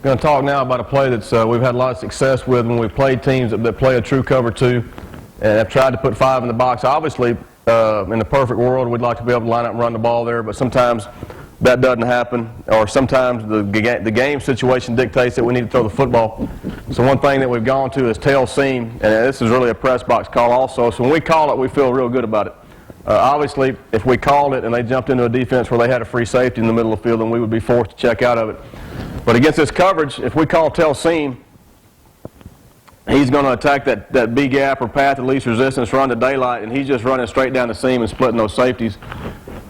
Going to talk now about a play that's we've had a lot of success with when we played teams that play a true cover two and have tried to put 5 in the box. Obviously, in the perfect world, we'd like to be able to line up and run the ball there, but sometimes that doesn't happen, or sometimes the game situation dictates that we need to throw the football. So one thing that we've gone to is tail seam, and this is really a press box call also. So when we call it, we feel real good about it. Obviously, if we called it and they jumped into a defense where they had a free safety in the middle of the field, then we would be forced to check out of it. But against this coverage, if we call tail seam, he's going to attack that B gap or path of least resistance, run to daylight, and he's just running straight down the seam and splitting those safeties.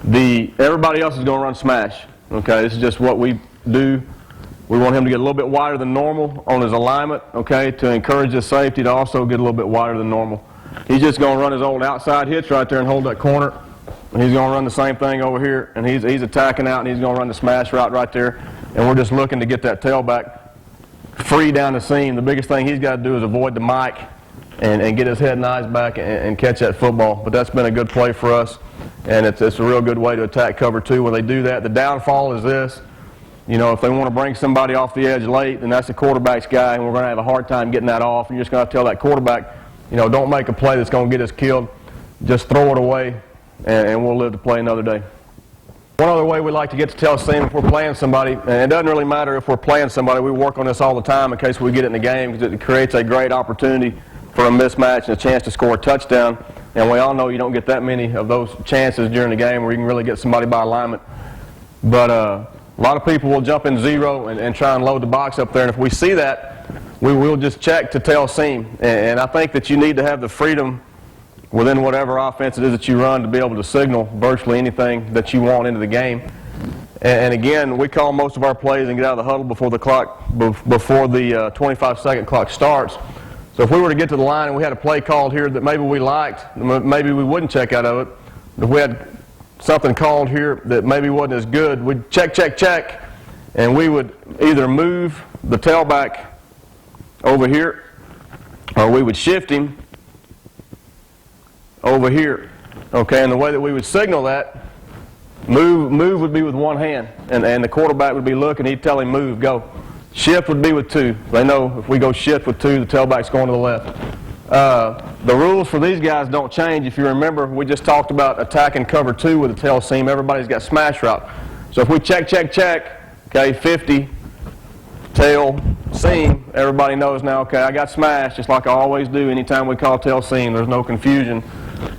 Everybody else is going to run smash. Okay, this is just what we do. We want him to get a little bit wider than normal on his alignment, okay, to encourage his safety to also get a little bit wider than normal. He's just going to run his old outside hitch right there and hold that corner. And he's going to run the same thing over here, and he's attacking out, and he's going to run the smash route right there. And we're just looking to get that tailback free down the seam. The biggest thing he's got to do is avoid the mic and get his head and eyes back and catch that football. But that's been a good play for us, and it's a real good way to attack cover two when they do that. The downfall is this. You know, if they want to bring somebody off the edge late, then that's the quarterback's guy, and we're going to have a hard time getting that off. And you're just going to tell that quarterback, you know, don't make a play that's going to get us killed. Just throw it away, and we'll live to play another day. One other way we like to get to tail seam if we're playing somebody, and it doesn't really matter if we're playing somebody, we work on this all the time in case we get it in the game, because it creates a great opportunity for a mismatch and a chance to score a touchdown. And we all know you don't get that many of those chances during the game where you can really get somebody by alignment. But a lot of people will jump in zero and try and load the box up there, and if we see that, we will just check to tail seam. And I think that you need to have the freedom within whatever offense it is that you run to be able to signal virtually anything that you want into the game. And again, we call most of our plays and get out of the huddle before the 25-second clock starts. So if we were to get to the line and we had a play called here that maybe we liked, maybe we wouldn't check out of it. If we had something called here that maybe wasn't as good, we'd check, check, check, and we would either move the tailback over here, or we would shift him over here. Okay, and the way that we would signal that, move would be with one hand, and the quarterback would be looking, he'd tell him move, go. Shift would be with 2. They know if we go shift with 2, the tailback's going to the left. The rules for these guys don't change. If you remember, we just talked about attacking cover 2 with a tail seam. Everybody's got smash route. So if we check, check, check, okay, 50, tail, seam, everybody knows now, okay, I got smash, just like I always do anytime we call tail seam. There's no confusion.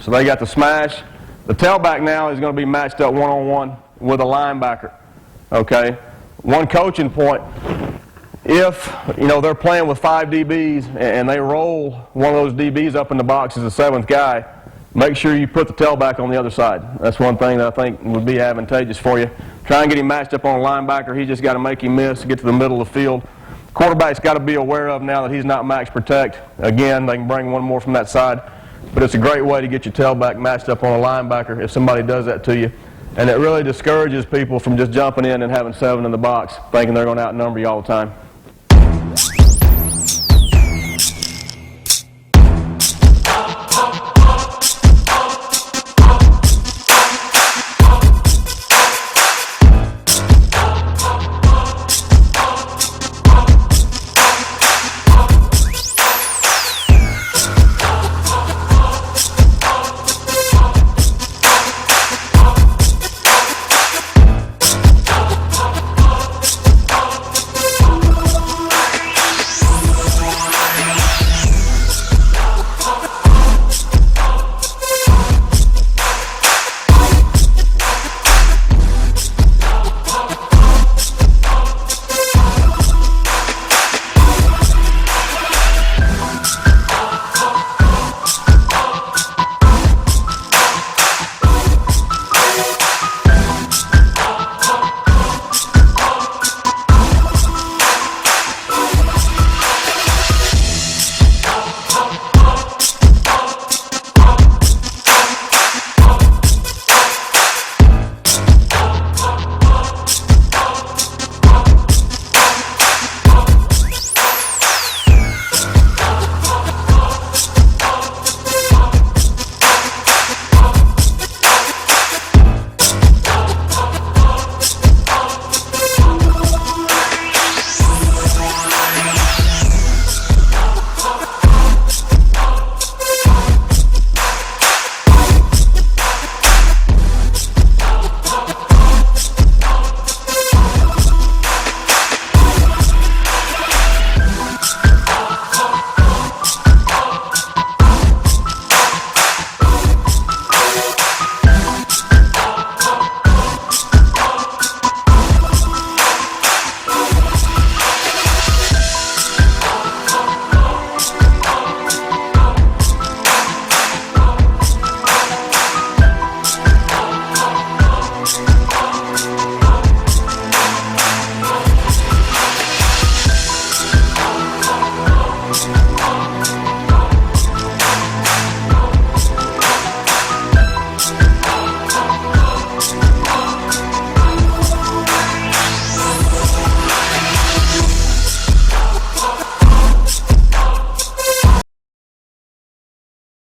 So they got the smash. The tailback now is going to be matched up one-on-one with a linebacker. Okay? One coaching point, if, you know, they're playing with 5 DBs and they roll one of those DBs up in the box as the 7th guy, make sure you put the tailback on the other side. That's one thing that I think would be advantageous for you. Try and get him matched up on a linebacker. He just got to make him miss to get to the middle of the field. Quarterback's got to be aware of now that he's not max protect. Again, they can bring one more from that side. But it's a great way to get your tailback matched up on a linebacker if somebody does that to you. And it really discourages people from just jumping in and having 7 in the box, thinking they're going to outnumber you all the time.